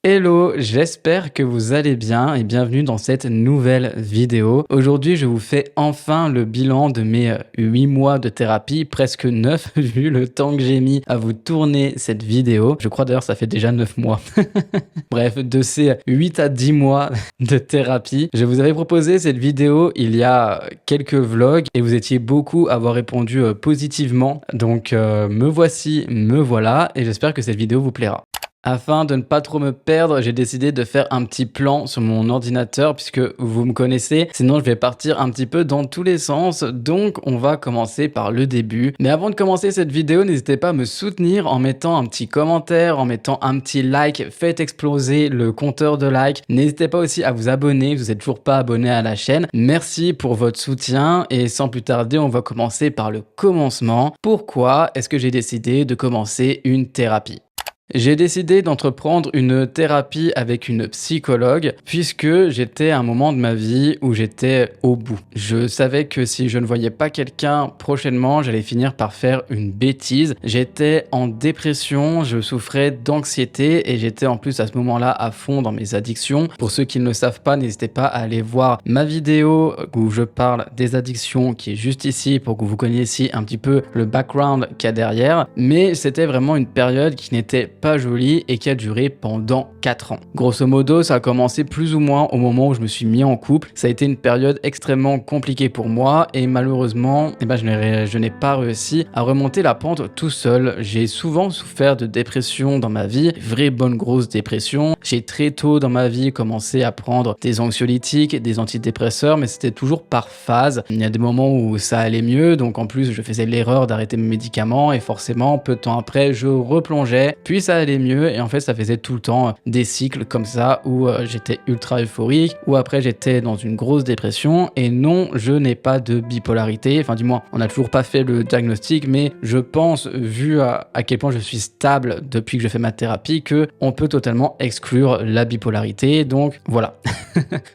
Hello, j'espère que vous allez bien et bienvenue dans cette nouvelle vidéo. Aujourd'hui, je vous fais enfin le bilan de mes 8 mois de thérapie, presque 9 vu le temps que j'ai mis à vous tourner cette vidéo. Je crois d'ailleurs ça fait déjà 9 mois. Bref, de ces 8 à 10 mois de thérapie, je vous avais proposé cette vidéo il y a quelques vlogs et vous étiez beaucoup à avoir répondu positivement. Donc me voici, me voilà et j'espère que cette vidéo vous plaira. Afin de ne pas trop me perdre, j'ai décidé de faire un petit plan sur mon ordinateur puisque vous me connaissez, sinon je vais partir un petit peu dans tous les sens. Donc on va commencer par le début. Mais avant de commencer cette vidéo, n'hésitez pas à me soutenir en mettant un petit commentaire, en mettant un petit like, faites exploser le compteur de likes. N'hésitez pas aussi à vous abonner, vous n'êtes toujours pas abonné à la chaîne. Merci pour votre soutien et sans plus tarder, on va commencer par le commencement. Pourquoi est-ce que j'ai décidé de commencer une thérapie ? J'ai décidé d'entreprendre une thérapie avec une psychologue puisque j'étais à un moment de ma vie où j'étais au bout. Je savais que si je ne voyais pas quelqu'un prochainement, j'allais finir par faire une bêtise. J'étais en dépression, je souffrais d'anxiété et j'étais en plus à ce moment-là à fond dans mes addictions. Pour ceux qui ne le savent pas, n'hésitez pas à aller voir ma vidéo où je parle des addictions qui est juste ici pour que vous connaissiez un petit peu le background qu'il y a derrière. Mais c'était vraiment une période qui n'était pas jolie et qui a duré pendant 4 ans. Grosso modo, ça a commencé plus ou moins au moment où je me suis mis en couple. Ça a été une période extrêmement compliquée pour moi et malheureusement, je n'ai pas réussi à remonter la pente tout seul. J'ai souvent souffert de dépression dans ma vie, vraie bonne grosse dépression. J'ai très tôt dans ma vie commencé à prendre des anxiolytiques, des antidépresseurs, mais c'était toujours par phase. Il y a des moments où ça allait mieux, donc en plus je faisais l'erreur d'arrêter mes médicaments et forcément peu de temps après je replongeais, puis ça allait mieux et en fait ça faisait tout le temps des cycles comme ça où j'étais ultra euphorique, ou après j'étais dans une grosse dépression. Et non, je n'ai pas de bipolarité, enfin du moins on n'a toujours pas fait le diagnostic, mais je pense, vu à quel point je suis stable depuis que je fais ma thérapie, que on peut totalement exclure la bipolarité, donc voilà.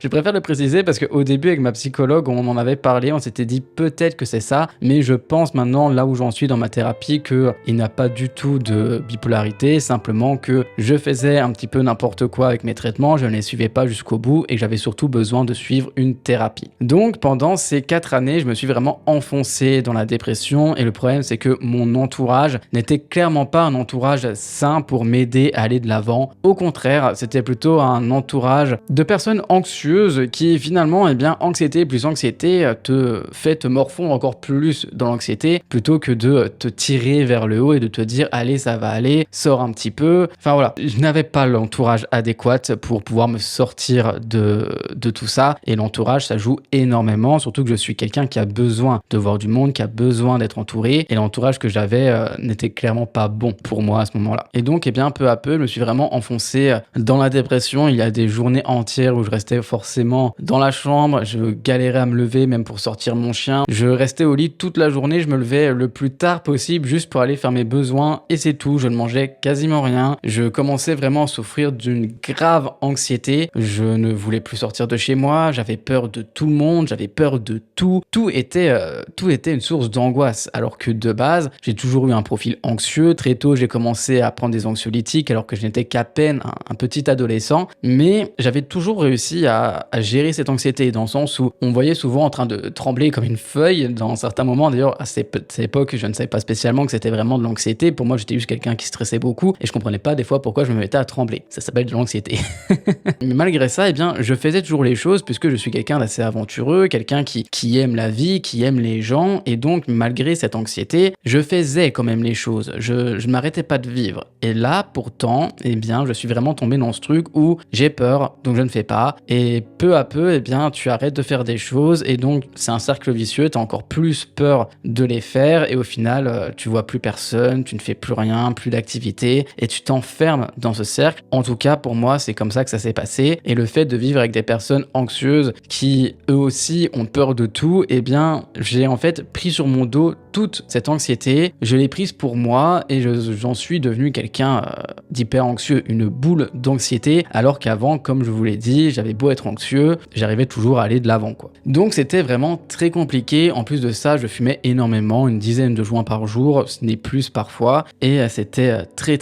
Je préfère le préciser parce qu'au début avec ma psychologue on en avait parlé, on s'était dit peut-être que c'est ça, mais je pense maintenant là où j'en suis dans ma thérapie qu'il n'y a pas du tout de bipolarité, simplement que je faisais un petit peu n'importe quoi avec mes traitements, je ne les suivais pas jusqu'au bout et que j'avais surtout besoin de suivre une thérapie. Donc pendant ces 4 années, je me suis vraiment enfoncé dans la dépression et le problème c'est que mon entourage n'était clairement pas un entourage sain pour m'aider à aller de l'avant. Au contraire, c'était plutôt un entourage de personnes anxieuses qui finalement, anxiété plus anxiété te fait te morfondre encore plus dans l'anxiété plutôt que de te tirer vers le haut et de te dire allez ça va aller, sors un petit peu. Enfin voilà, je n'avais pas l'entourage adéquat pour pouvoir me sortir de tout ça, et l'entourage ça joue énormément, surtout que je suis quelqu'un qui a besoin de voir du monde, qui a besoin d'être entouré, et l'entourage que j'avais n'était clairement pas bon pour moi à ce moment-là. Et donc peu à peu je me suis vraiment enfoncé dans la dépression. Il y a des journées entières où je restais forcément dans la chambre, je galérais à me lever même pour sortir mon chien, je restais au lit toute la journée, je me levais le plus tard possible juste pour aller faire mes besoins et c'est tout. Je ne mangeais quasiment rien, je commençais vraiment à souffrir d'une grave anxiété, je ne voulais plus sortir de chez moi, j'avais peur de tout le monde, j'avais peur de tout était une source d'angoisse, alors que de base j'ai toujours eu un profil anxieux. Très tôt j'ai commencé à prendre des anxiolytiques alors que je n'étais qu'à peine un petit adolescent, mais j'avais toujours réussi à gérer cette anxiété, dans le sens où on me voyait souvent en train de trembler comme une feuille dans certains moments. D'ailleurs à cette époque je ne savais pas spécialement que c'était vraiment de l'anxiété, pour moi j'étais juste quelqu'un qui stressait beaucoup et je comprenais pas des fois pourquoi je me mettais à trembler, ça s'appelle de l'anxiété. Mais malgré ça, je faisais toujours les choses puisque je suis quelqu'un d'assez aventureux, quelqu'un qui aime la vie, qui aime les gens, et donc malgré cette anxiété, je faisais quand même les choses, je m'arrêtais pas de vivre. Et là pourtant, je suis vraiment tombé dans ce truc où j'ai peur, donc je ne fais pas, et peu à peu, tu arrêtes de faire des choses, et donc c'est un cercle vicieux, t'as encore plus peur de les faire, et au final, tu vois plus personne, tu ne fais plus rien, plus d'activité, et tu t'enfermes dans ce cercle. En tout cas, pour moi, c'est comme ça que ça s'est passé, et le fait de vivre avec des personnes anxieuses qui, eux aussi, ont peur de tout, j'ai en fait pris sur mon dos toute cette anxiété, je l'ai prise pour moi et j'en suis devenu quelqu'un d'hyper anxieux, une boule d'anxiété, alors qu'avant, comme je vous l'ai dit, j'avais beau être anxieux, j'arrivais toujours à aller de l'avant, quoi. Donc c'était vraiment très compliqué. En plus de ça, je fumais énormément, une dizaine de joints par jour, ce n'est plus parfois, et c'était très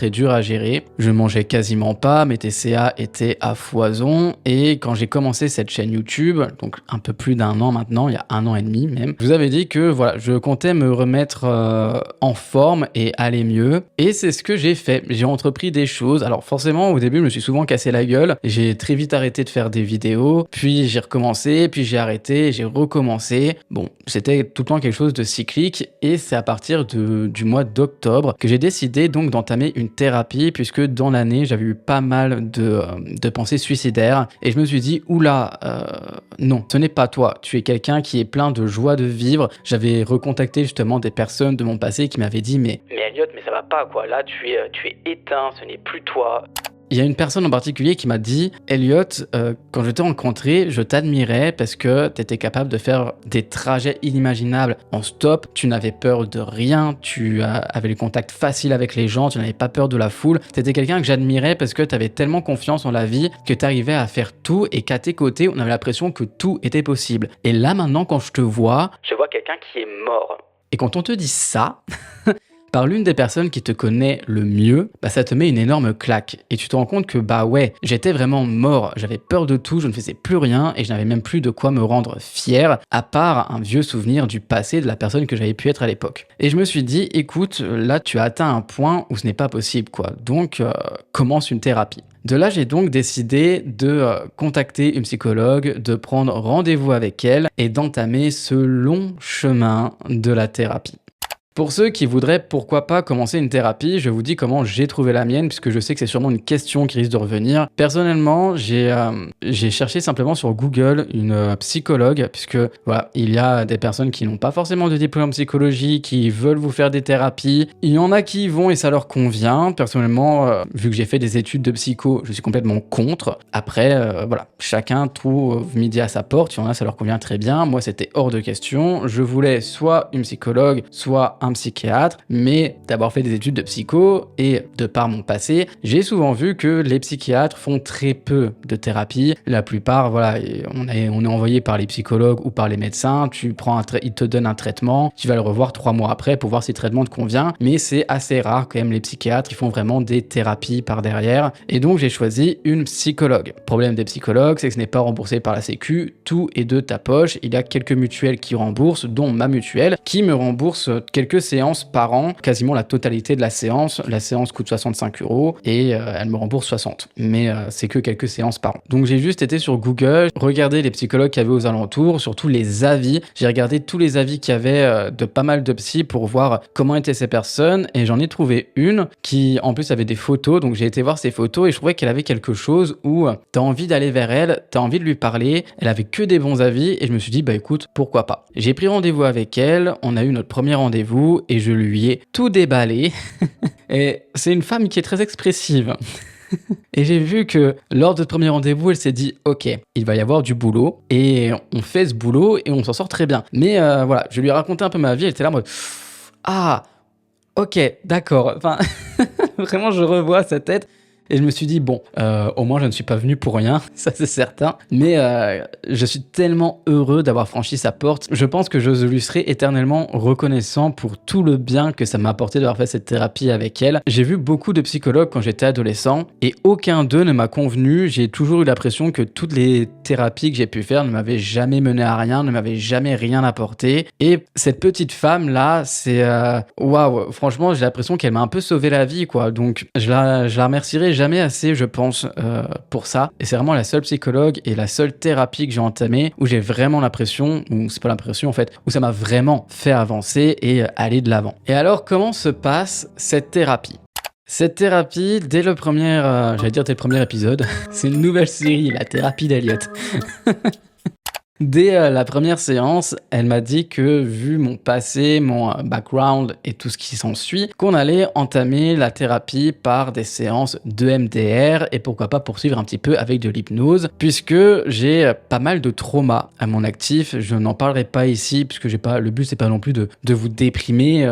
dur à gérer. Je mangeais quasiment pas, mes TCA étaient à foison, et quand j'ai commencé cette chaîne YouTube, donc un peu plus d'1 an maintenant, il y a 1 an et demi même, je vous avais dit que voilà, je comptais me remettre en forme et aller mieux, et c'est ce que j'ai fait. J'ai entrepris des choses. Alors forcément, au début, je me suis souvent cassé la gueule, j'ai très vite arrêté de faire des vidéos, puis j'ai recommencé, puis j'ai arrêté, j'ai recommencé. Bon, c'était tout le temps quelque chose de cyclique, et c'est à partir du mois d'octobre que j'ai décidé donc d'entamer une thérapie, puisque dans l'année, j'avais eu pas mal de pensées suicidaires, et je me suis dit, oula, non, ce n'est pas toi, tu es quelqu'un qui est plein de joie de vivre. J'avais recontacté justement des personnes de mon passé qui m'avaient dit, mais Elliot, mais ça va pas quoi, là tu es éteint, ce n'est plus toi. Il y a une personne en particulier qui m'a dit, Elliot, quand je t'ai rencontré, je t'admirais parce que tu étais capable de faire des trajets inimaginables en stop, tu n'avais peur de rien, tu avais le contact facile avec les gens, tu n'avais pas peur de la foule. Tu étais quelqu'un que j'admirais parce que tu avais tellement confiance en la vie que tu arrivais à faire tout et qu'à tes côtés, on avait l'impression que tout était possible. Et là maintenant, quand je te vois, je vois quelqu'un qui est mort. Et quand on te dit ça... par l'une des personnes qui te connaît le mieux, bah ça te met une énorme claque. Et tu te rends compte que bah ouais, j'étais vraiment mort, j'avais peur de tout, je ne faisais plus rien et je n'avais même plus de quoi me rendre fier, à part un vieux souvenir du passé de la personne que j'avais pu être à l'époque. Et je me suis dit, écoute, là tu as atteint un point où ce n'est pas possible quoi, donc commence une thérapie. De là, j'ai donc décidé de contacter une psychologue, de prendre rendez-vous avec elle et d'entamer ce long chemin de la thérapie. Pour ceux qui voudraient pourquoi pas commencer une thérapie, je vous dis comment j'ai trouvé la mienne, puisque je sais que c'est sûrement une question qui risque de revenir. Personnellement, j'ai cherché simplement sur Google une psychologue, puisque voilà, il y a des personnes qui n'ont pas forcément de diplôme en psychologie, qui veulent vous faire des thérapies. Il y en a qui y vont et ça leur convient. Personnellement, vu que j'ai fait des études de psycho, je suis complètement contre. Après, voilà, chacun trouve midi à sa porte. Il y en a, ça leur convient très bien. Moi, c'était hors de question. Je voulais soit une psychologue, soit un psychiatre, mais d'avoir fait des études de psycho et de par mon passé, j'ai souvent vu que les psychiatres font très peu de thérapie. La plupart, voilà, on est envoyé par les psychologues ou par les médecins, ils te donnent un traitement, tu vas le revoir 3 mois après pour voir si le traitement te convient, mais c'est assez rare quand même les psychiatres, ils font vraiment des thérapies par derrière, et donc j'ai choisi une psychologue. Le problème des psychologues, c'est que ce n'est pas remboursé par la sécu, tout est de ta poche, il y a quelques mutuelles qui remboursent, dont ma mutuelle, qui me rembourse quelques séances par an, quasiment la totalité de la séance. La séance coûte 65 € et elle me rembourse 60. Mais c'est que quelques séances par an. Donc j'ai juste été sur Google, regardé les psychologues qu'il y avait aux alentours, surtout les avis. J'ai regardé tous les avis qu'il y avait de pas mal de psy pour voir comment étaient ces personnes et j'en ai trouvé une qui en plus avait des photos. Donc j'ai été voir ses photos et je trouvais qu'elle avait quelque chose où t'as envie d'aller vers elle, t'as envie de lui parler. Elle avait que des bons avis et je me suis dit bah écoute, pourquoi pas. J'ai pris rendez-vous avec elle, on a eu notre premier rendez-vous et je lui ai tout déballé. Et c'est une femme qui est très expressive. Et j'ai vu que lors de ce premier rendez-vous, elle s'est dit « Ok, il va y avoir du boulot et on fait ce boulot et on s'en sort très bien. » Mais voilà, je lui ai raconté un peu ma vie, elle était là en mode « Ah, ok, d'accord. » Enfin, vraiment, je revois sa tête. Et je me suis dit, bon, au moins je ne suis pas venu pour rien, ça c'est certain. Mais je suis tellement heureux d'avoir franchi sa porte. Je pense que je lui serai éternellement reconnaissant pour tout le bien que ça m'a apporté d'avoir fait cette thérapie avec elle. J'ai vu beaucoup de psychologues quand j'étais adolescent et aucun d'eux ne m'a convenu. J'ai toujours eu l'impression que toutes les thérapies que j'ai pu faire ne m'avaient jamais mené à rien, ne m'avaient jamais rien apporté. Et cette petite femme-là, c'est... Waouh, franchement, j'ai l'impression qu'elle m'a un peu sauvé la vie, quoi. Donc, je la remercierai jamais assez, je pense, pour ça. Et c'est vraiment la seule psychologue et la seule thérapie que j'ai entamée où j'ai vraiment l'impression, ou c'est pas l'impression en fait, où ça m'a vraiment fait avancer et aller de l'avant. Et alors, comment se passe cette thérapie ? Cette thérapie, dès le premier épisode, c'est une nouvelle série, la thérapie d'Elliot. Dès la première séance, elle m'a dit que vu mon passé, mon background et tout ce qui s'ensuit, qu'on allait entamer la thérapie par des séances d'EMDR et pourquoi pas poursuivre un petit peu avec de l'hypnose, puisque j'ai pas mal de traumas à mon actif. Je n'en parlerai pas ici, puisque j'ai pas, le but c'est pas non plus de vous déprimer,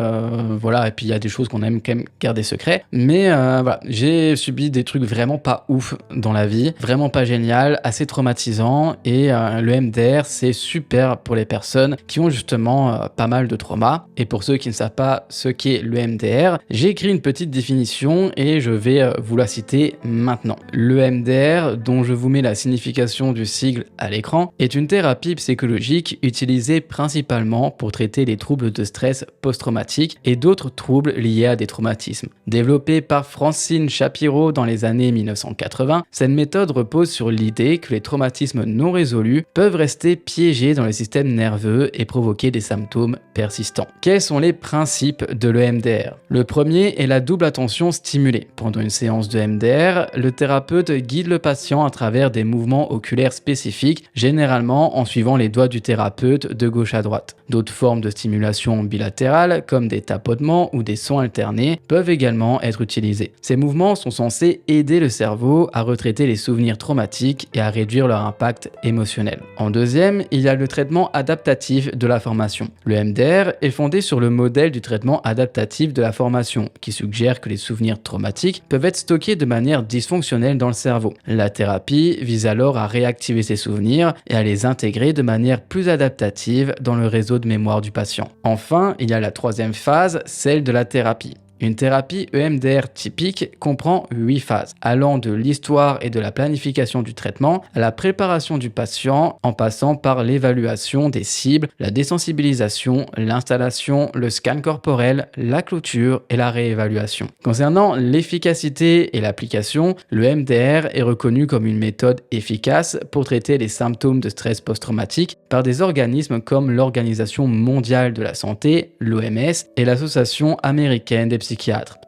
voilà, et puis il y a des choses qu'on aime quand même garder secret, mais voilà, j'ai subi des trucs vraiment pas ouf dans la vie, vraiment pas génial, assez traumatisant, et le MDR c'est super pour les personnes qui ont justement pas mal de traumas. Et pour ceux qui ne savent pas ce qu'est le MDR, j'ai écrit une petite définition et je vais vous la citer maintenant. Le MDR, dont je vous mets la signification du sigle à l'écran, est une thérapie psychologique utilisée principalement pour traiter les troubles de stress post-traumatique et d'autres troubles liés à des traumatismes. Développée par Francine Shapiro dans les années 1980, cette méthode repose sur l'idée que les traumatismes non résolus peuvent rester piégés dans le système nerveux et provoquer des symptômes persistants. Quels sont les principes de l'EMDR? Le premier est la double attention stimulée. Pendant une séance de MDR, le thérapeute guide le patient à travers des mouvements oculaires spécifiques, généralement en suivant les doigts du thérapeute de gauche à droite. D'autres formes de stimulation bilatérale, comme des tapotements ou des sons alternés, peuvent également être utilisés. Ces mouvements sont censés aider le cerveau à retraiter les souvenirs traumatiques et à réduire leur impact émotionnel. En deuxième, il y a le traitement adaptatif de la formation. Le MDR est fondé sur le modèle du traitement adaptatif de la formation, qui suggère que les souvenirs traumatiques peuvent être stockés de manière dysfonctionnelle dans le cerveau. La thérapie vise alors à réactiver ces souvenirs et à les intégrer de manière plus adaptative dans le réseau de mémoire du patient. Enfin, il y a la troisième phase, celle de la thérapie. Une thérapie EMDR typique comprend 8 phases, allant de l'histoire et de la planification du traitement à la préparation du patient en passant par l'évaluation des cibles, la désensibilisation, l'installation, le scan corporel, la clôture et la réévaluation. Concernant l'efficacité et l'application, le MDR est reconnu comme une méthode efficace pour traiter les symptômes de stress post-traumatique par des organismes comme l'Organisation mondiale de la santé, l'OMS, et l'Association américaine des psychiatres.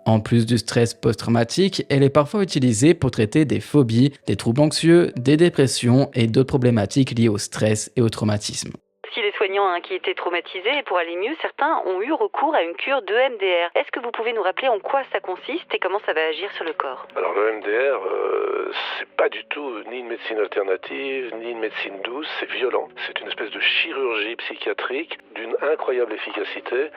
En plus du stress post-traumatique, elle est parfois utilisée pour traiter des phobies, des troubles anxieux, des dépressions et d'autres problématiques liées au stress et au traumatisme. Si les soignants qui étaient traumatisés, pour aller mieux, certains ont eu recours à une cure de MDR. Est-ce que vous pouvez nous rappeler en quoi ça consiste et comment ça va agir sur le corps? Alors le MDR, c'est pas du tout ni une médecine alternative, ni une médecine douce, c'est violent. C'est une espèce de chirurgie psychiatrique d'une incroyable efficacité.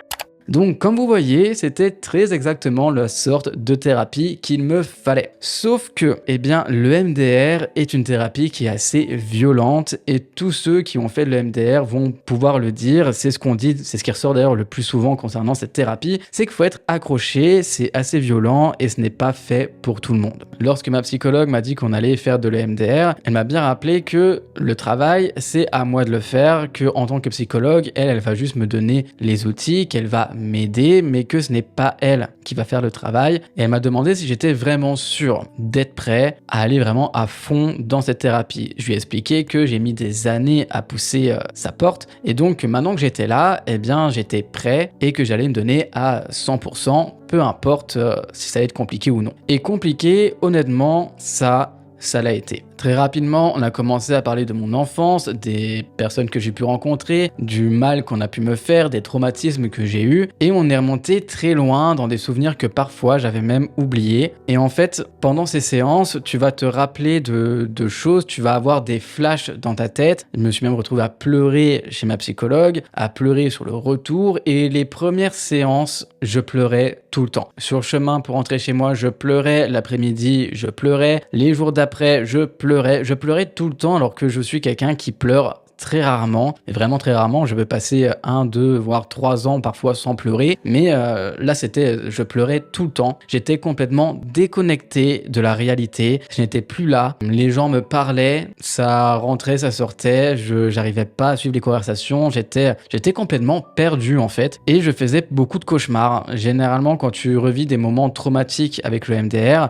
Donc, comme vous voyez, c'était très exactement la sorte de thérapie qu'il me fallait. Sauf que, eh bien, le MDR est une thérapie qui est assez violente et tous ceux qui ont fait le MDR vont pouvoir le dire. C'est ce qu'on dit, c'est ce qui ressort d'ailleurs le plus souvent concernant cette thérapie, c'est qu'il faut être accroché, c'est assez violent et ce n'est pas fait pour tout le monde. Lorsque ma psychologue m'a dit qu'on allait faire de l'EMDR, elle m'a bien rappelé que le travail, c'est à moi de le faire, que en tant que psychologue, elle va juste me donner les outils, qu'elle va m'aider, mais que ce n'est pas elle qui va faire le travail. Et elle m'a demandé si j'étais vraiment sûr d'être prêt à aller vraiment à fond dans cette thérapie. Je lui ai expliqué que j'ai mis des années à pousser sa porte et donc maintenant que j'étais là, eh bien j'étais prêt et que j'allais me donner à 100%, peu importe si ça allait être compliqué ou non. Et compliqué, honnêtement, ça l'a été. Très rapidement, on a commencé à parler de mon enfance, des personnes que j'ai pu rencontrer, du mal qu'on a pu me faire, des traumatismes que j'ai eus, et on est remonté très loin dans des souvenirs que parfois j'avais même oubliés. Et en fait, pendant ces séances, tu vas te rappeler de choses, tu vas avoir des flashs dans ta tête. Je me suis même retrouvé à pleurer chez ma psychologue, à pleurer sur le retour, et les premières séances, je pleurais tout le temps. Sur le chemin pour rentrer chez moi, je pleurais, l'après-midi, je pleurais, les jours d'après, je pleurais tout le temps alors que je suis quelqu'un qui pleure très rarement, et vraiment très rarement. Je peux passer 1, 2, voire 3 ans parfois sans pleurer, mais là je pleurais tout le temps. J'étais complètement déconnecté de la réalité, je n'étais plus là. Les gens me parlaient, ça rentrait, ça sortait, j'arrivais pas à suivre les conversations, j'étais complètement perdu en fait, et je faisais beaucoup de cauchemars. Généralement, quand tu revis des moments traumatiques avec le MDR,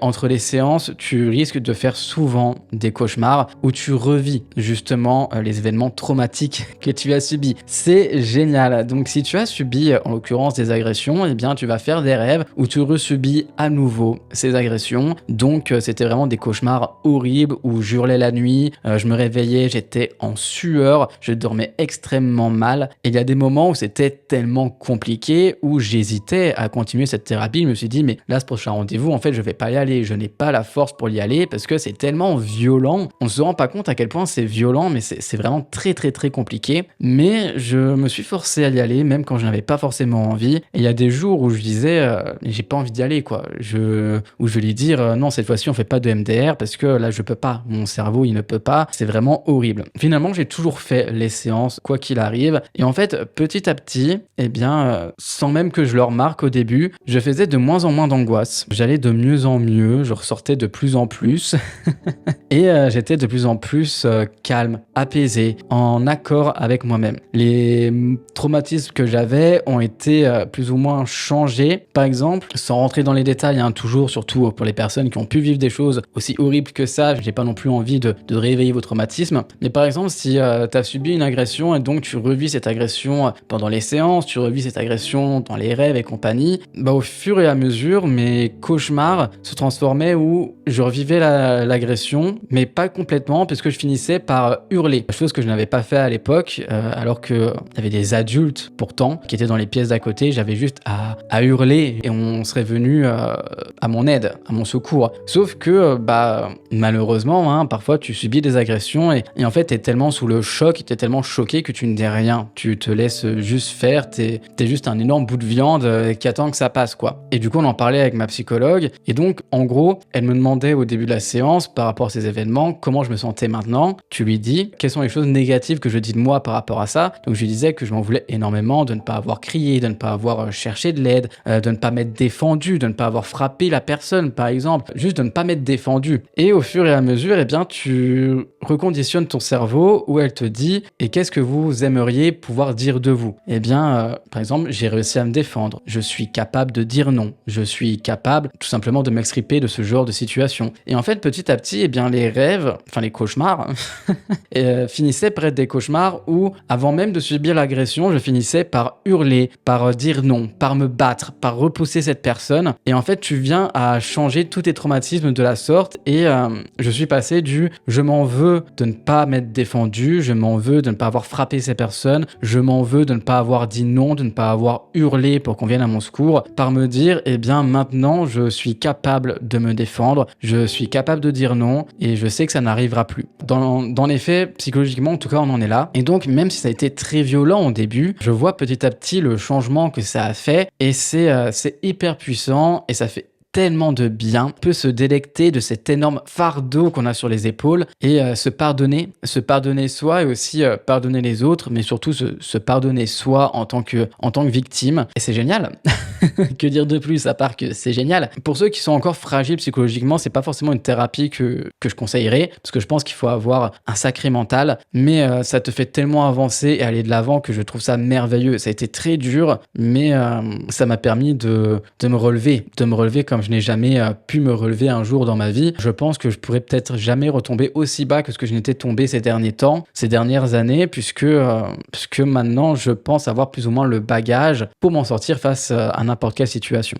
entre les séances, tu risques de faire souvent des cauchemars où tu revis justement les événements traumatiques que tu as subis. C'est génial. Donc si tu as subi en l'occurrence des agressions, eh bien tu vas faire des rêves où tu resubis à nouveau ces agressions. Donc c'était vraiment des cauchemars horribles où j'hurlais la nuit, je me réveillais, j'étais en sueur, je dormais extrêmement mal. Et il y a des moments où c'était tellement compliqué, où j'hésitais à continuer cette thérapie. Je me suis dit, mais là, ce prochain rendez-vous, en fait, je vais pas y aller. Je n'ai pas la force pour y aller parce que c'est tellement violent. On se rend pas compte à quel point c'est violent, mais c'est vraiment très, très, très compliqué. Mais je me suis forcé à y aller, même quand je n'avais pas forcément envie. Et il y a des jours où je disais, j'ai pas envie d'y aller, quoi. Où je vais lui dire, non, cette fois-ci, on fait pas de MDR parce que là, je peux pas. Mon cerveau, il ne peut pas. C'est vraiment horrible. Finalement, j'ai toujours fait les séances, quoi qu'il arrive. Et en fait, petit à petit, eh bien, sans même que je le remarque au début, je faisais de moins en moins d'angoisse. J'allais de mieux en mieux, je ressortais de plus en plus. Et j'étais de plus en plus calme, apaisé, en accord avec moi-même. Les traumatismes que j'avais ont été plus ou moins changés. Par exemple, sans rentrer dans les détails, hein, toujours, surtout pour les personnes qui ont pu vivre des choses aussi horribles que ça, j'ai pas non plus envie de réveiller vos traumatismes. Mais par exemple, si tu as subi une agression et donc tu revis cette agression pendant les séances, tu revis cette agression dans les rêves et compagnie, bah au fur et à mesure, mes cauchemars se transformaient où je revivais l'agression, mais pas complètement, parce que je finissais par hurler. Chose que je n'avais pas fait à l'époque, alors qu'il y avait des adultes pourtant qui étaient dans les pièces d'à côté. J'avais juste à hurler et on serait venu à mon aide, à mon secours. Sauf que malheureusement, hein, parfois tu subis des agressions et en fait t'es tellement sous le choc, t'es tellement choqué que tu ne dis rien. Tu te laisses juste faire, t'es juste un énorme bout de viande qui attend que ça passe, quoi. Et du coup, on en parlait avec ma psychologue. Et donc, en gros, elle me demandait au début de la séance, par rapport à ces événements, comment je me sentais maintenant. Tu lui dis quelles sont les choses négatives que je dis de moi par rapport à ça. Donc, je lui disais que je m'en voulais énormément de ne pas avoir crié, de ne pas avoir cherché de l'aide, de ne pas m'être défendu, de ne pas avoir frappé la personne, par exemple. Juste de ne pas m'être défendu. Et au fur et à mesure, eh bien, tu reconditionnes ton cerveau où elle te dit « Et qu'est-ce que vous aimeriez pouvoir dire de vous ?» Eh bien, par exemple, j'ai réussi à me défendre. Je suis capable de dire non. Je suis capable tout simplement de m'extriper de ce genre de situation. Et en fait, petit à petit, eh bien, les rêves, enfin les cauchemars, finissaient par être des cauchemars où, avant même de subir l'agression, je finissais par hurler, par dire non, par me battre, par repousser cette personne. Et en fait, tu viens à changer tous tes traumatismes de la sorte et je suis passé du « je m'en veux de ne pas m'être défendu, je m'en veux de ne pas avoir frappé ces personnes, je m'en veux de ne pas avoir dit non, de ne pas avoir hurlé pour qu'on vienne à mon secours », par me dire « eh bien maintenant je suis capable de me défendre, je suis capable de dire non et je sais que ça n'arrivera plus ». Dans les faits, psychologiquement en tout cas, on en est là. Et donc même si ça a été très violent au début, je vois petit à petit le changement que ça a fait et c'est hyper puissant et ça fait tellement de bien, peut se délecter de cet énorme fardeau qu'on a sur les épaules et se pardonner soi et aussi pardonner les autres, mais surtout se pardonner soi en tant que victime. Et c'est génial. Que dire de plus à part que c'est génial. Pour ceux qui sont encore fragiles psychologiquement, c'est pas forcément une thérapie que je conseillerais, parce que je pense qu'il faut avoir un sacré mental, mais ça te fait tellement avancer et aller de l'avant que je trouve ça merveilleux. Ça a été très dur, mais ça m'a permis de me relever comme je n'ai jamais pu me relever un jour dans ma vie. Je pense que je pourrais peut-être jamais retomber aussi bas que ce que je n'étais tombé ces dernières années, puisque maintenant je pense avoir plus ou moins le bagage pour m'en sortir face à n'importe quelle situation.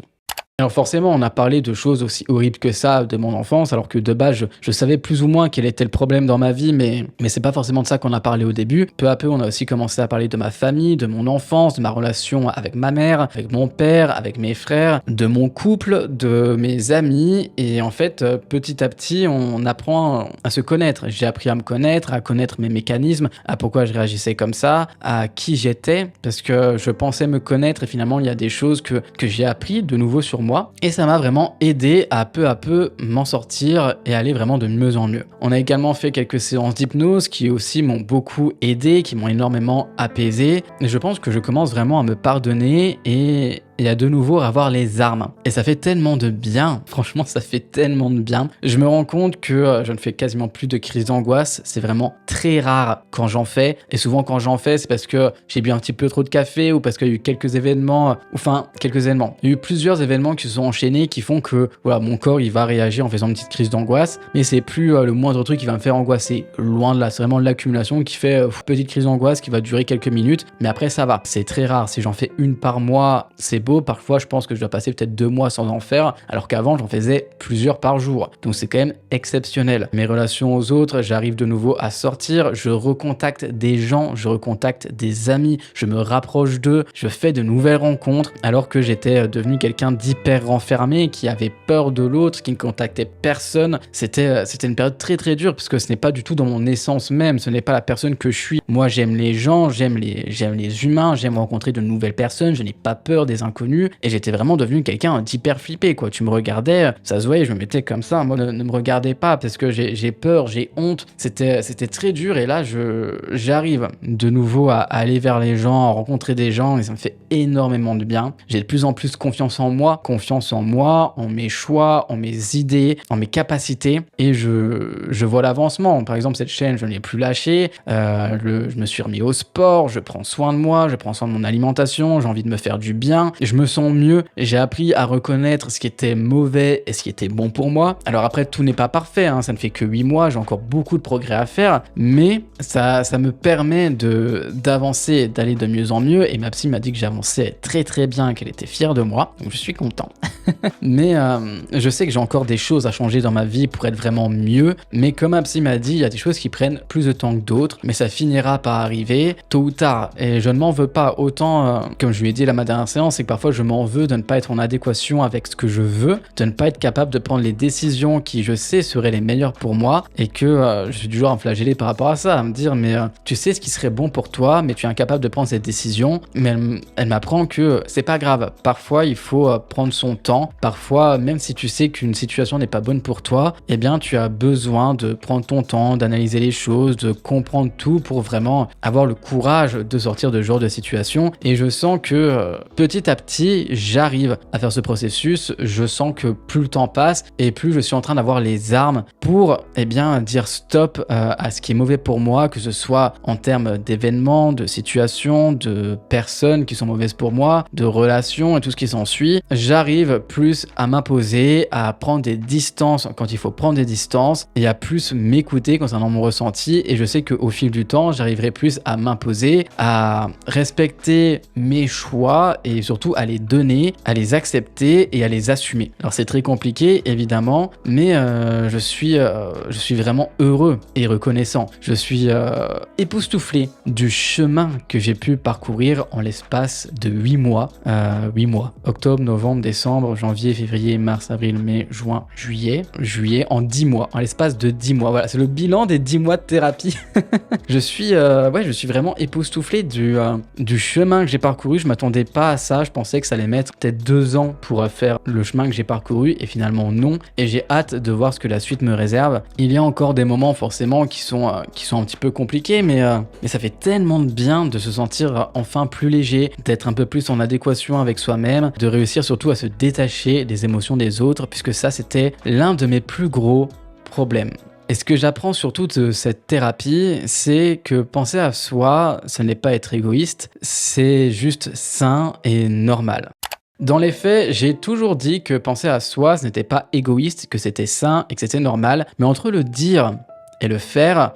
Alors forcément, on a parlé de choses aussi horribles que ça de mon enfance, alors que de base, je savais plus ou moins quel était le problème dans ma vie, mais c'est pas forcément de ça qu'on a parlé au début. Peu à peu, on a aussi commencé à parler de ma famille, de mon enfance, de ma relation avec ma mère, avec mon père, avec mes frères, de mon couple, de mes amis, et en fait, petit à petit, on apprend à se connaître. J'ai appris à me connaître, à connaître mes mécanismes, à pourquoi je réagissais comme ça, à qui j'étais, parce que je pensais me connaître, et finalement, il y a des choses que j'ai appris de nouveau sur moi, et ça m'a vraiment aidé à peu m'en sortir et aller vraiment de mieux en mieux. On a également fait quelques séances d'hypnose qui aussi m'ont beaucoup aidé, qui m'ont énormément apaisé, et je pense que je commence vraiment à me pardonner et et à de nouveau avoir les armes. Et ça fait tellement de bien, franchement ça fait tellement de bien. Je me rends compte que je ne fais quasiment plus de crises d'angoisse, c'est vraiment très rare quand j'en fais. Et souvent quand j'en fais, c'est parce que j'ai bu un petit peu trop de café ou parce qu'il y a eu quelques événements, il y a eu plusieurs événements qui se sont enchaînés qui font que voilà, mon corps il va réagir en faisant une petite crise d'angoisse, mais c'est plus le moindre truc qui va me faire angoisser. Loin de là, c'est vraiment l'accumulation qui fait petite crise d'angoisse qui va durer quelques minutes, mais après ça va. C'est très rare, si j'en fais une par mois, c'est beau. Parfois je pense que je dois passer peut-être 2 mois sans en faire, alors qu'avant j'en faisais plusieurs par jour. Donc c'est quand même exceptionnel. Mes relations aux autres, j'arrive de nouveau à sortir, je recontacte des gens, je recontacte des amis, je me rapproche d'eux, je fais de nouvelles rencontres, alors que j'étais devenu quelqu'un d'hyper renfermé, qui avait peur de l'autre, qui ne contactait personne. C'était une période très très dure, parce que ce n'est pas du tout dans mon essence même, ce n'est pas la personne que je suis. Moi j'aime les gens, j'aime les humains, j'aime rencontrer de nouvelles personnes, je n'ai pas peur des inconnus, et j'étais vraiment devenu quelqu'un d'hyper flippé, quoi. Tu me regardais, ça se voyait, je me mettais comme ça, moi ne me regardez pas, parce que j'ai peur, j'ai honte, c'était très dur, et là j'arrive de nouveau à aller vers les gens, à rencontrer des gens, et ça me fait énormément de bien. J'ai de plus en plus confiance en moi, en mes choix, en mes idées, en mes capacités, et je vois l'avancement. Par exemple, cette chaîne, je ne l'ai plus lâchée, je me suis remis au sport, je prends soin de moi, je prends soin de mon alimentation, j'ai envie de me faire du bien, je me sens mieux, j'ai appris à reconnaître ce qui était mauvais et ce qui était bon pour moi. Alors après, tout n'est pas parfait, ça ne fait que 8 mois, j'ai encore beaucoup de progrès à faire, mais ça me permet d'avancer, d'aller de mieux en mieux, et ma psy m'a dit que j'avançais très très bien, qu'elle était fière de moi, donc je suis content. Mais je sais que j'ai encore des choses à changer dans ma vie pour être vraiment mieux, mais comme ma psy m'a dit, il y a des choses qui prennent plus de temps que d'autres, mais ça finira par arriver tôt ou tard, et je ne m'en veux pas autant, comme je lui ai dit à ma dernière séance, c'est que parfois je m'en veux de ne pas être en adéquation avec ce que je veux, de ne pas être capable de prendre les décisions qui je sais seraient les meilleures pour moi, et que je suis du genre à me flageller par rapport à ça, à me dire mais tu sais ce qui serait bon pour toi, mais tu es incapable de prendre cette décision. Mais elle m'apprend que c'est pas grave, parfois il faut prendre son temps, parfois même si tu sais qu'une situation n'est pas bonne pour toi, eh bien tu as besoin de prendre ton temps, d'analyser les choses, de comprendre tout pour vraiment avoir le courage de sortir de ce genre de situation. Et je sens que petit à petit j'arrive à faire ce processus, je sens que plus le temps passe et plus je suis en train d'avoir les armes pour dire stop à ce qui est mauvais pour moi, que ce soit en termes d'événements, de situations, de personnes qui sont mauvaises pour moi, de relations et tout ce qui s'ensuit. J'arrive plus à m'imposer, à prendre des distances quand il faut prendre des distances, et à plus m'écouter concernant mon ressenti, et je sais qu'au fil du temps j'arriverai plus à m'imposer, à respecter mes choix et surtout à les donner, à les accepter et à les assumer. Alors c'est très compliqué évidemment, mais je suis vraiment heureux et reconnaissant. Je suis époustouflé du chemin que j'ai pu parcourir en l'espace de 8 mois. 8 mois. Octobre, novembre, décembre, janvier, février, mars, avril, mai, juin, juillet. Juillet en 10 mois. En l'espace de 10 mois. Voilà, c'est le bilan des 10 mois de thérapie. Je suis vraiment époustouflé du chemin que j'ai parcouru. Je m'attendais pas à ça. Je pensais que ça allait mettre peut-être 2 ans pour faire le chemin que j'ai parcouru, et finalement non. Et j'ai hâte de voir ce que la suite me réserve. Il y a encore des moments forcément qui sont un petit peu compliqués, mais ça fait tellement de bien de se sentir enfin plus léger, d'être un peu plus en adéquation avec soi-même, de réussir surtout à se détacher des émotions des autres, puisque ça c'était l'un de mes plus gros problèmes. Et ce que j'apprends surtout de cette thérapie, c'est que penser à soi, ce n'est pas être égoïste, c'est juste sain et normal. Dans les faits, j'ai toujours dit que penser à soi, ce n'était pas égoïste, que c'était sain et que c'était normal, mais entre le dire et le faire,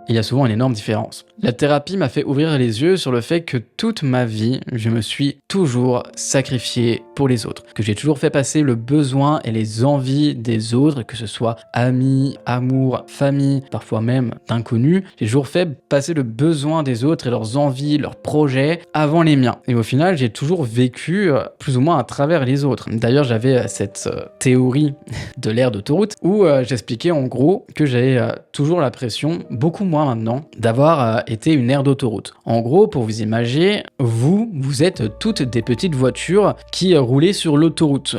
il y a souvent une énorme différence. La thérapie m'a fait ouvrir les yeux sur le fait que toute ma vie, je me suis toujours sacrifié pour les autres. Que j'ai toujours fait passer le besoin et les envies des autres, que ce soit amis, amour, famille, parfois même d'inconnus. J'ai toujours fait passer le besoin des autres et leurs envies, leurs projets avant les miens. Et au final, j'ai toujours vécu plus ou moins à travers les autres. D'ailleurs, j'avais cette théorie de l'aire d'autoroute où j'expliquais en gros que j'avais toujours la pression, beaucoup moins moi maintenant d'avoir été une aire d'autoroute. En gros, pour vous imaginer, vous êtes toutes des petites voitures qui roulaient sur l'autoroute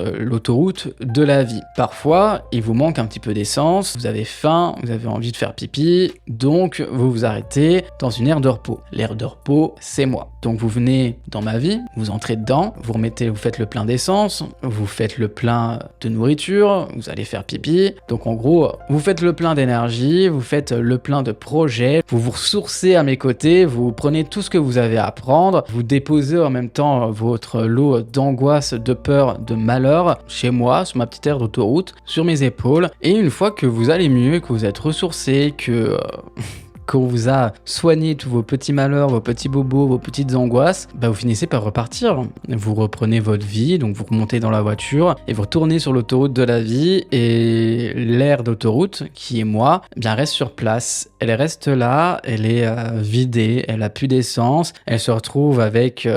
de la vie. Parfois, il vous manque un petit peu d'essence, vous avez faim, vous avez envie de faire pipi, donc vous vous arrêtez dans une aire de repos. L'aire de repos, c'est moi. Donc vous venez dans ma vie, vous entrez dedans, vous faites le plein d'essence, vous faites le plein de nourriture, vous allez faire pipi. Donc en gros, vous faites le plein d'énergie, vous faites le plein de projets, vous vous ressourcez à mes côtés, vous prenez tout ce que vous avez à prendre, vous déposez en même temps votre lot d'angoisse, de peur, de malheur chez moi, sur ma petite aire d'autoroute, sur mes épaules. Et une fois que vous allez mieux, que vous êtes ressourcé, qu'on vous a soigné tous vos petits malheurs, vos petits bobos, vos petites angoisses, vous finissez par repartir. Vous reprenez votre vie, donc vous remontez dans la voiture et vous retournez sur l'autoroute de la vie, et l'aire d'autoroute, qui est moi, reste sur place. Elle reste là, elle est vidée, elle a plus d'essence, elle se retrouve avec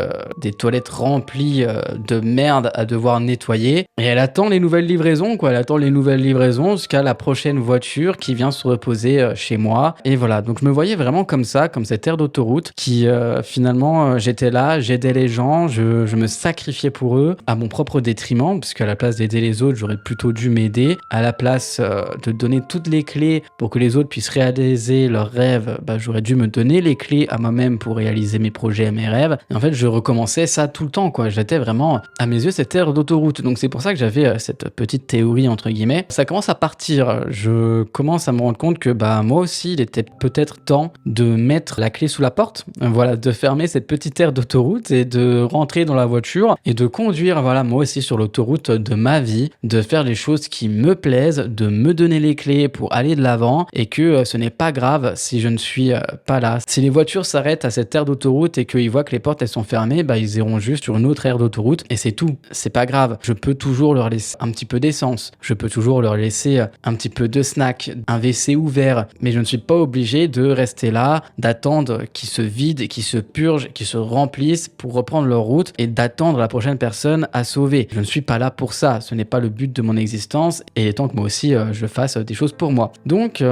des toilettes remplies de merde à devoir nettoyer, et elle attend les nouvelles livraisons, elle attend les nouvelles livraisons jusqu'à la prochaine voiture qui vient se reposer chez moi. Et voilà, donc je me voyais vraiment comme ça, comme cette aire d'autoroute qui finalement j'étais là, j'aidais les gens, je me sacrifiais pour eux à mon propre détriment, puisque à la place d'aider les autres, j'aurais plutôt dû m'aider. À la place de donner toutes les clés pour que les autres puissent réaliser leurs rêves, j'aurais dû me donner les clés à moi-même pour réaliser mes projets et mes rêves. Et en fait, je recommençais ça tout le temps, J'étais vraiment, à mes yeux, cette aire d'autoroute. Donc c'est pour ça que j'avais cette petite théorie, entre guillemets. Ça commence à partir. Je commence à me rendre compte que moi aussi, il était peut-être temps de mettre la clé sous la porte, de fermer cette petite aire d'autoroute et de rentrer dans la voiture et de conduire, moi aussi sur l'autoroute de ma vie, de faire les choses qui me plaisent, de me donner les clés pour aller de l'avant, et que ce n'est pas grave si je ne suis pas là. Si les voitures s'arrêtent à cette aire d'autoroute et qu'ils voient que les portes elles sont fermées, ils iront juste sur une autre aire d'autoroute et c'est tout. C'est pas grave. Je peux toujours leur laisser un petit peu d'essence, je peux toujours leur laisser un petit peu de snack, un WC ouvert, mais je ne suis pas obligé de rester là, d'attendre qu'ils se vident, qu'ils se purgent, qu'ils se remplissent pour reprendre leur route et d'attendre la prochaine personne à sauver. Je ne suis pas là pour ça, ce n'est pas le but de mon existence, et il est temps que moi aussi je fasse des choses pour moi. Donc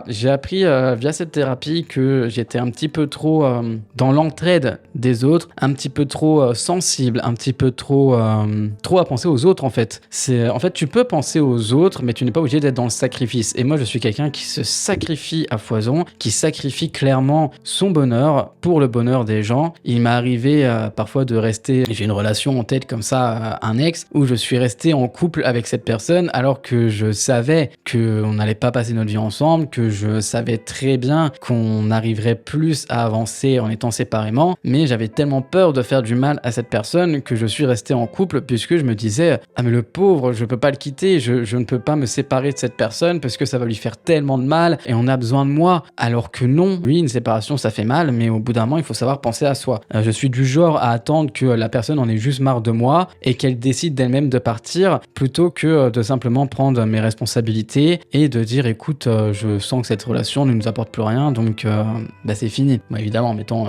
j'ai appris via cette thérapie que j'étais un petit peu trop dans l'entraide des autres, un petit peu trop sensible, un petit peu trop à penser aux autres en fait. En fait, tu peux penser aux autres, mais tu n'es pas obligé d'être dans le sacrifice. Et moi, je suis quelqu'un qui se sacrifie à foison, qui sacrifie clairement son bonheur pour le bonheur des gens. Il m'est arrivé parfois de rester, j'ai une relation en tête comme ça, un ex, où je suis resté en couple avec cette personne alors que je savais qu'on n'allait pas passer notre vie ensemble, que je savais très bien qu'on arriverait plus à avancer en étant séparément, mais j'avais tellement peur de faire du mal à cette personne que je suis resté en couple, puisque je me disais mais le pauvre, je peux pas le quitter, je ne peux pas me séparer de cette personne parce que ça va lui faire tellement de mal et on a besoin de moi. Alors que non, oui, une séparation ça fait mal, mais au bout d'un moment il faut savoir penser à soi. Je suis du genre à attendre que la personne en ait juste marre de moi et qu'elle décide d'elle-même de partir, plutôt que de simplement prendre mes responsabilités et de dire écoute, je sens que cette relation ne nous apporte plus rien, donc c'est fini. Évidemment en mettant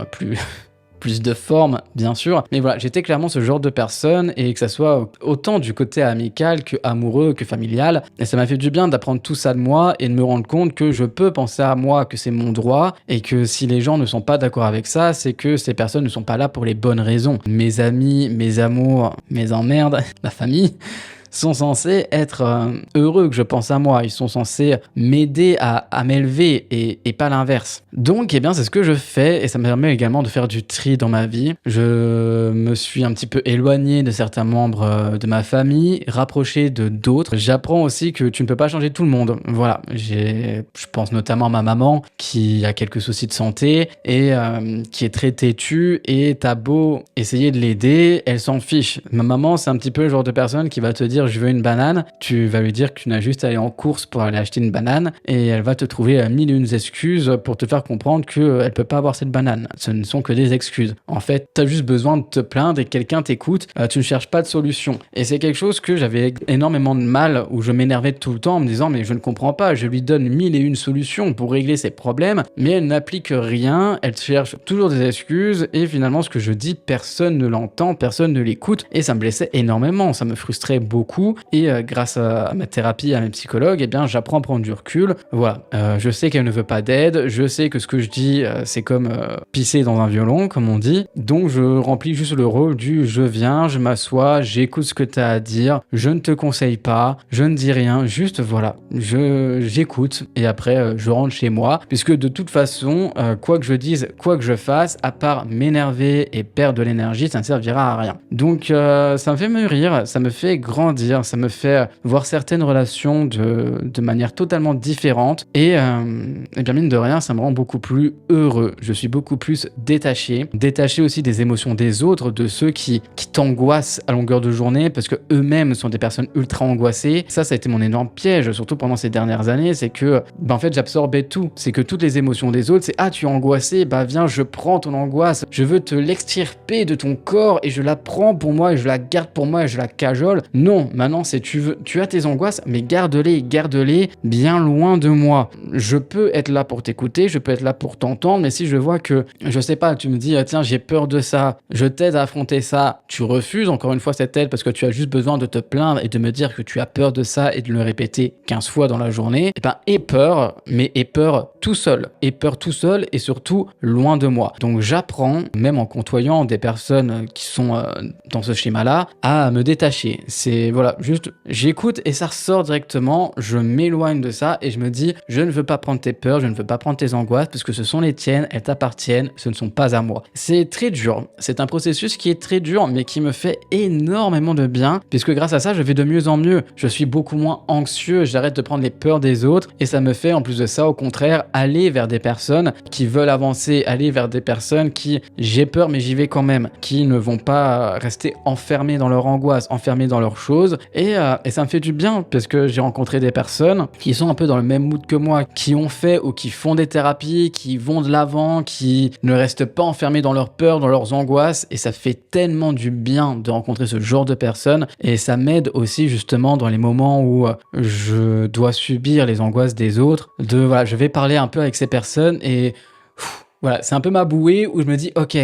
plus de forme, bien sûr. Mais voilà, j'étais clairement ce genre de personne, et que ça soit autant du côté amical que amoureux que familial. Et ça m'a fait du bien d'apprendre tout ça de moi et de me rendre compte que je peux penser à moi, que c'est mon droit, et que si les gens ne sont pas d'accord avec ça, c'est que ces personnes ne sont pas là pour les bonnes raisons. Mes amis, mes amours, mes emmerdes, ma famille sont censés être heureux que je pense à moi, ils sont censés m'aider à m'élever et pas l'inverse. Donc c'est ce que je fais, et ça me permet également de faire du tri dans ma vie. Je me suis un petit peu éloigné de certains membres de ma famille, rapproché de d'autres. J'apprends aussi que tu ne peux pas changer tout le monde. Voilà, je pense notamment à ma maman qui a quelques soucis de santé et qui est très têtue, et t'as beau essayer de l'aider, elle s'en fiche. Ma maman, c'est un petit peu le genre de personne qui va te dire je veux une banane, tu vas lui dire que tu n'as juste à aller en course pour aller acheter une banane, et elle va te trouver mille et une excuses pour te faire comprendre qu'elle peut pas avoir cette banane. Ce ne sont que des excuses. En fait, t'as juste besoin de te plaindre et quelqu'un t'écoute, tu ne cherches pas de solution. Et c'est quelque chose que j'avais énormément de mal, où je m'énervais tout le temps en me disant mais je ne comprends pas, je lui donne mille et une solutions pour régler ses problèmes, mais elle n'applique rien, elle cherche toujours des excuses, et finalement ce que je dis, personne ne l'entend, personne ne l'écoute, et ça me blessait énormément, ça me frustrait beaucoup. beaucoup et grâce à ma thérapie, à mes psychologues, eh bien j'apprends à prendre du recul. Voilà, je sais qu'elle ne veut pas d'aide, je sais que ce que je dis c'est comme pisser dans un violon comme on dit, donc je remplis juste le rôle du je viens, je m'assois, j'écoute ce que tu as à dire, je ne te conseille pas, je ne dis rien, juste voilà, j'écoute et après je rentre chez moi, puisque de toute façon quoi que je dise, quoi que je fasse, à part m'énerver et perdre de l'énergie, ça ne servira à rien. Donc ça me fait mûrir, ça me fait grandir, ça me fait voir certaines relations de manière totalement différente et bien mine de rien, ça me rend beaucoup plus heureux. Je suis beaucoup plus détaché aussi des émotions des autres, de ceux qui t'angoissent à longueur de journée parce que eux-mêmes sont des personnes ultra angoissées. Ça a été mon énorme piège, surtout pendant ces dernières années, c'est que en fait j'absorbais tout. C'est que toutes les émotions des autres, c'est ah tu es angoissé, bah viens je prends ton angoisse, je veux te l'extirper de ton corps et je la prends pour moi et je la garde pour moi et je la cajole. Non, maintenant c'est tu as tes angoisses, mais garde-les bien loin de moi. Je peux être là pour t'écouter, je peux être là pour t'entendre, mais si je vois que, je sais pas, tu me dis tiens j'ai peur de ça, je t'aide à affronter ça, tu refuses encore une fois cette aide parce que tu as juste besoin de te plaindre et de me dire que tu as peur de ça et de le répéter 15 fois dans la journée, et ben aie peur, mais aie peur tout seul et surtout loin de moi. Donc j'apprends, même en côtoyant des personnes qui sont dans ce schéma-là, à me détacher. C'est voilà, juste j'écoute et ça ressort directement, je m'éloigne de ça et je me dis je ne veux pas prendre tes peurs, je ne veux pas prendre tes angoisses parce que ce sont les tiennes, elles t'appartiennent, ce ne sont pas à moi. C'est très dur, c'est un processus qui est très dur mais qui me fait énormément de bien puisque grâce à ça je vais de mieux en mieux, je suis beaucoup moins anxieux, j'arrête de prendre les peurs des autres et ça me fait en plus de ça au contraire aller vers des personnes qui veulent avancer, aller vers des personnes qui j'ai peur mais j'y vais quand même, qui ne vont pas rester enfermés dans leur angoisse, enfermés dans leurs choses et ça me fait du bien parce que j'ai rencontré des personnes qui sont un peu dans le même mood que moi, qui ont fait ou qui font des thérapies, qui vont de l'avant, qui ne restent pas enfermés dans leurs peurs, dans leurs angoisses et ça fait tellement du bien de rencontrer ce genre de personnes et ça m'aide aussi justement dans les moments où je dois subir les angoisses des autres, voilà, je vais parler un peu avec ces personnes et voilà, c'est un peu ma bouée où je me dis ok,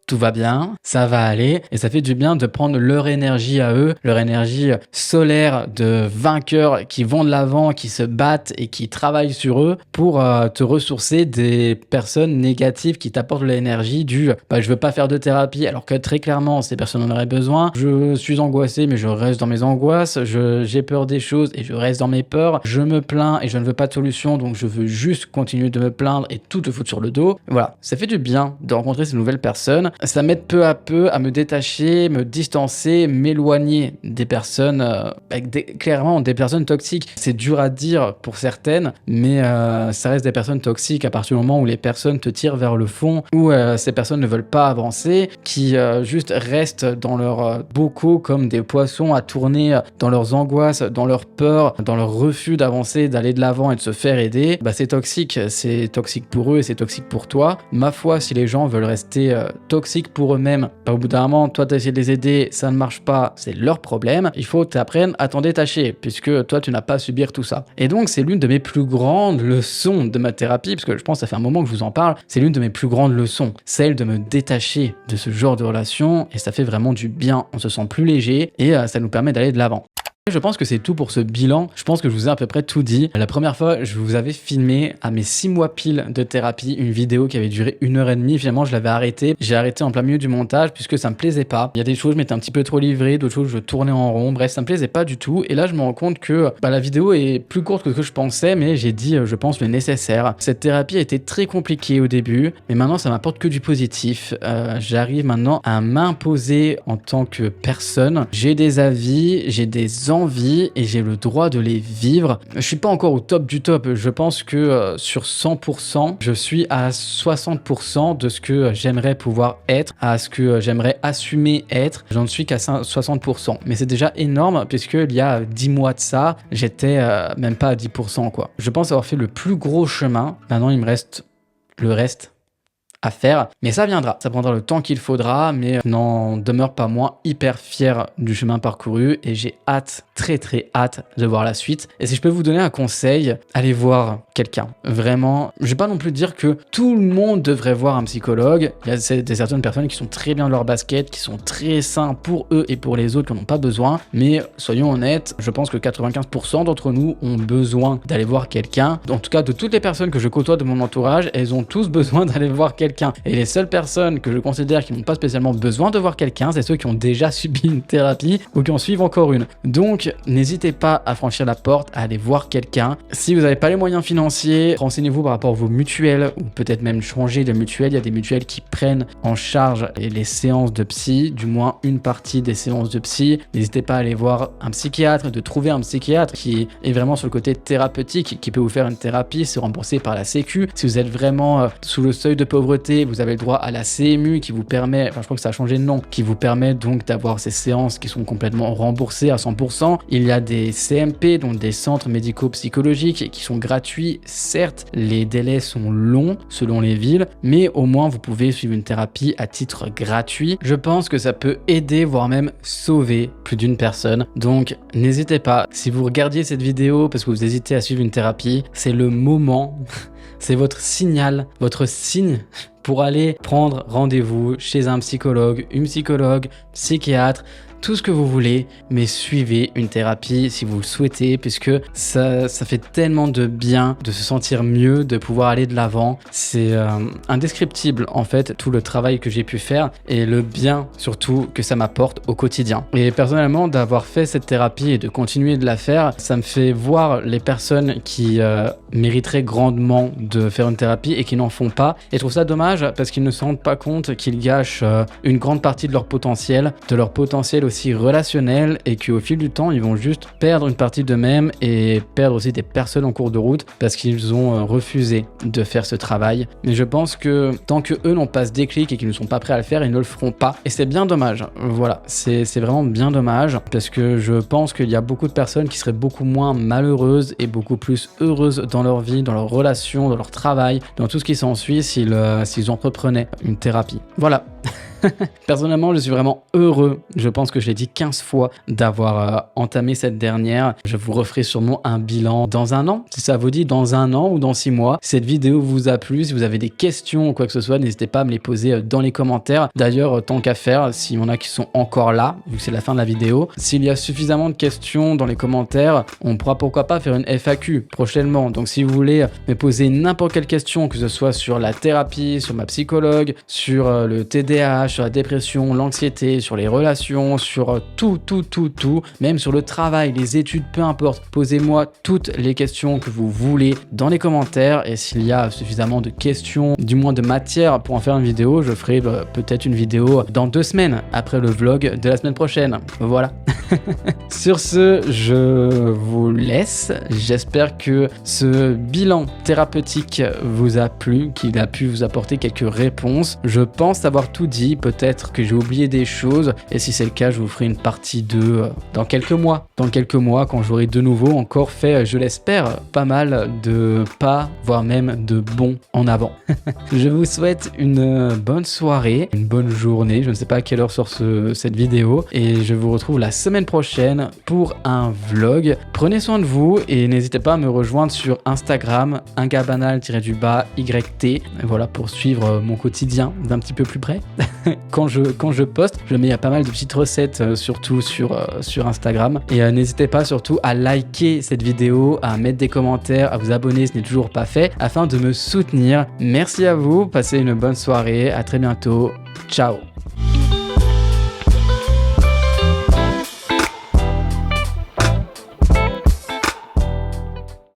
tout va bien, ça va aller et ça fait du bien de prendre leur énergie à eux, leur énergie solaire de vainqueurs qui vont de l'avant, qui se battent et qui travaillent sur eux pour te ressourcer des personnes négatives qui t'apportent de l'énergie je veux pas faire de thérapie alors que très clairement ces personnes en auraient besoin, je suis angoissé mais je reste dans mes angoisses, j'ai peur des choses et je reste dans mes peurs, je me plains et je ne veux pas de solution donc je veux juste continuer de me plaindre et tout te foutre sur le dos. Voilà, ça fait du bien de rencontrer ces nouvelles personnes, ça m'aide peu à peu à me détacher, me distancer, m'éloigner des personnes clairement des personnes toxiques. C'est dur à dire pour certaines, mais ça reste des personnes toxiques à partir du moment où les personnes te tirent vers le fond, où ces personnes ne veulent pas avancer, qui juste restent dans leurs bocaux comme des poissons à tourner dans leurs angoisses, dans leurs peurs, dans leur refus d'avancer, d'aller de l'avant et de se faire aider. C'est toxique pour eux et c'est toxique pour toi. Ma foi, si les gens veulent rester toxiques pour eux-mêmes, au bout d'un moment, toi t'as essayé de les aider, ça ne marche pas, c'est leur problème, il faut que tu apprennes à t'en détacher, puisque toi tu n'as pas à subir tout ça. Et donc c'est l'une de mes plus grandes leçons de ma thérapie, parce que je pense que ça fait un moment que je vous en parle, c'est l'une de mes plus grandes leçons, celle de me détacher de ce genre de relation, et ça fait vraiment du bien, on se sent plus léger, et ça nous permet d'aller de l'avant. Je pense que c'est tout pour ce bilan. Je pense que je vous ai à peu près tout dit. La première fois, je vous avais filmé à mes 6 mois pile de thérapie une vidéo qui avait duré 1h30. Finalement, je l'avais arrêtée. J'ai arrêté en plein milieu du montage puisque ça me plaisait pas. Il y a des choses, je m'étais un petit peu trop livré, d'autres choses, je tournais en rond. Bref, ça me plaisait pas du tout. Et là, je me rends compte que la vidéo est plus courte que ce que je pensais, mais j'ai dit, je pense, le nécessaire. Cette thérapie a été très compliquée au début, mais maintenant, ça m'apporte que du positif. J'arrive maintenant à m'imposer en tant que personne. J'ai des avis, j'ai des envie et j'ai le droit de les vivre. Je suis pas encore au top du top. Je pense que sur 100%, je suis à 60% de ce que j'aimerais pouvoir être, à ce que j'aimerais assumer être. J'en suis qu'à 60%. Mais c'est déjà énorme puisque il y a 10 mois de ça, j'étais même pas à 10% quoi. Je pense avoir fait le plus gros chemin. Maintenant, il me reste le reste à faire, mais ça viendra. Ça prendra le temps qu'il faudra, mais n'en demeure pas moins hyper fier du chemin parcouru et j'ai hâte, très très hâte de voir la suite. Et si je peux vous donner un conseil, allez voir quelqu'un. Vraiment, je vais pas non plus dire que tout le monde devrait voir un psychologue. Il y a certaines personnes qui sont très bien dans leur basket, qui sont très sains pour eux et pour les autres qui n'en ont pas besoin. Mais soyons honnêtes, je pense que 95% d'entre nous ont besoin d'aller voir quelqu'un. En tout cas, de toutes les personnes que je côtoie de mon entourage, elles ont tous besoin d'aller voir quelqu'un. Et les seules personnes que je considère qui n'ont pas spécialement besoin de voir quelqu'un, c'est ceux qui ont déjà subi une thérapie ou qui en suivent encore une. Donc, n'hésitez pas à franchir la porte, à aller voir quelqu'un. Si vous n'avez pas les moyens financiers, renseignez-vous par rapport à vos mutuelles ou peut-être même changer de mutuelle. Il y a des mutuelles qui prennent en charge les séances de psy, du moins une partie des séances de psy. N'hésitez pas à aller voir un psychiatre, de trouver un psychiatre qui est vraiment sur le côté thérapeutique, qui peut vous faire une thérapie, c'est remboursé par la Sécu. Si vous êtes vraiment sous le seuil de pauvreté, vous avez le droit à la CMU qui vous permet, je crois que ça a changé de nom, qui vous permet donc d'avoir ces séances qui sont complètement remboursées à 100%. Il y a des CMP, donc des centres médico-psychologiques qui sont gratuits. Certes, les délais sont longs selon les villes, mais au moins vous pouvez suivre une thérapie à titre gratuit. Je pense que ça peut aider, voire même sauver plus d'une personne. Donc n'hésitez pas, si vous regardiez cette vidéo parce que vous hésitez à suivre une thérapie, c'est le moment, c'est votre signal, votre signe pour aller prendre rendez-vous chez un psychologue, une psychologue, psychiatre, tout ce que vous voulez, mais suivez une thérapie si vous le souhaitez, puisque ça fait tellement de bien de se sentir mieux, de pouvoir aller de l'avant. C'est indescriptible en fait tout le travail que j'ai pu faire et le bien surtout que ça m'apporte au quotidien. Et personnellement, d'avoir fait cette thérapie et de continuer de la faire, ça me fait voir les personnes qui mériteraient grandement de faire une thérapie et qui n'en font pas. Et je trouve ça dommage parce qu'ils ne se rendent pas compte qu'ils gâchent une grande partie de leur potentiel aussi relationnel, et qu'au fil du temps ils vont juste perdre une partie d'eux-mêmes et perdre aussi des personnes en cours de route parce qu'ils ont refusé de faire ce travail. Mais je pense que tant que eux n'ont pas ce déclic et qu'ils ne sont pas prêts à le faire, ils ne le feront pas, et c'est bien dommage. Voilà, c'est vraiment bien dommage parce que je pense qu'il y a beaucoup de personnes qui seraient beaucoup moins malheureuses et beaucoup plus heureuses dans leur vie, dans leurs relations, dans leur travail, dans tout ce qui s'ensuit s'ils entreprenaient une thérapie. Voilà. Personnellement, je suis vraiment heureux, je pense que je l'ai dit 15 fois, d'avoir entamé cette dernière. Je vous referai sûrement un bilan dans un an, si ça vous dit, dans un an ou dans 6 mois. Si cette vidéo vous a plu, si vous avez des questions ou quoi que ce soit, n'hésitez pas à me les poser dans les commentaires. D'ailleurs, tant qu'à faire, s'il y en a qui sont encore là, vu que c'est la fin de la vidéo, s'il y a suffisamment de questions dans les commentaires, on pourra pourquoi pas faire une FAQ prochainement. Donc si vous voulez me poser n'importe quelle question, que ce soit sur la thérapie, sur ma psychologue, sur le TDAH, sur la dépression, l'anxiété, sur les relations, sur tout, même sur le travail, les études, peu importe. Posez-moi toutes les questions que vous voulez dans les commentaires, et s'il y a suffisamment de questions, du moins de matière pour en faire une vidéo, je ferai peut-être une vidéo dans 2 semaines, après le vlog de la semaine prochaine. Voilà. Sur ce, je vous laisse. J'espère que ce bilan thérapeutique vous a plu, qu'il a pu vous apporter quelques réponses. Je pense avoir tout dit. Peut-être que j'ai oublié des choses, et si c'est le cas, je vous ferai une partie 2 dans quelques mois. Dans quelques mois, quand j'aurai de nouveau encore fait, je l'espère, pas mal de pas, voire même de bons en avant. Je vous souhaite une bonne soirée, une bonne journée. Je ne sais pas à quelle heure sort cette vidéo, et je vous retrouve la semaine prochaine pour un vlog. Prenez soin de vous et n'hésitez pas à me rejoindre sur Instagram, ungabanal-yt. Voilà, pour suivre mon quotidien d'un petit peu plus près. Quand je poste, je mets pas mal de petites recettes, surtout sur Instagram. Et n'hésitez pas surtout à liker cette vidéo, à mettre des commentaires, à vous abonner si ce n'est toujours pas fait, afin de me soutenir. Merci à vous, passez une bonne soirée, à très bientôt, ciao.